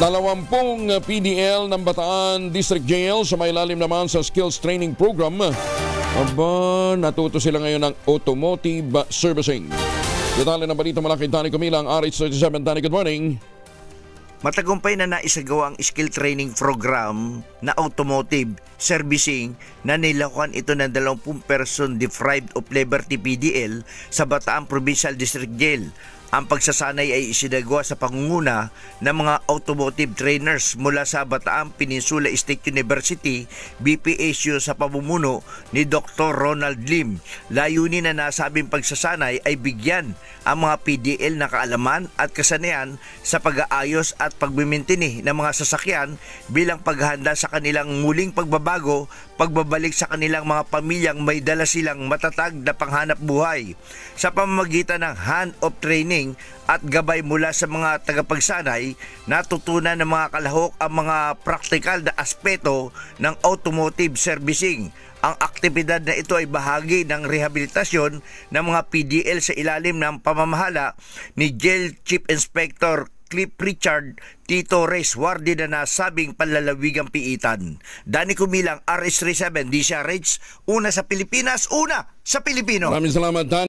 20 PDL ng Bataan District Jail sa mailalim naman sa Skills Training Program. Aba, natuto sila ngayon ng automotive servicing. Detalye ng balita mula kay Danny Cumilang, RH37. Danny, good morning. Matagumpay na naisagawa ang skill training program na automotive servicing na nilakuan ito ng 20 person deprived of liberty PDL sa Bataan Provincial District Jail. Ang pagsasanay ay isinagawa sa pangunguna ng mga automotive trainers mula sa Bataan Peninsula State University, BPSU sa pamumuno ni Dr. Ronald Lim. Layunin na nasabing pagsasanay ay bigyan ang mga PDL na kaalaman at kasanayan sa pag-aayos at pagmimintini ng mga sasakyan bilang paghahanda sa kanilang muling pagbabago, pagbabalik sa kanilang mga pamilyang may dala silang matatag na panghanap buhay. Sa pamamagitan ng hand-off training at gabay mula sa mga tagapagsanay, natutunan ng mga kalahok ang mga praktikal na aspeto ng automotive servicing. Ang aktibidad na ito ay bahagi ng rehabilitasyon ng mga PDL sa ilalim ng pamamahala ni Jail Chief Inspector Cliff Richard T. Torres, wardi na nasabing panlalawigang piitan. Danny Cumilang, RH37, DCRH, una sa Pilipinas, una sa Pilipino. Maraming salamat, Dan.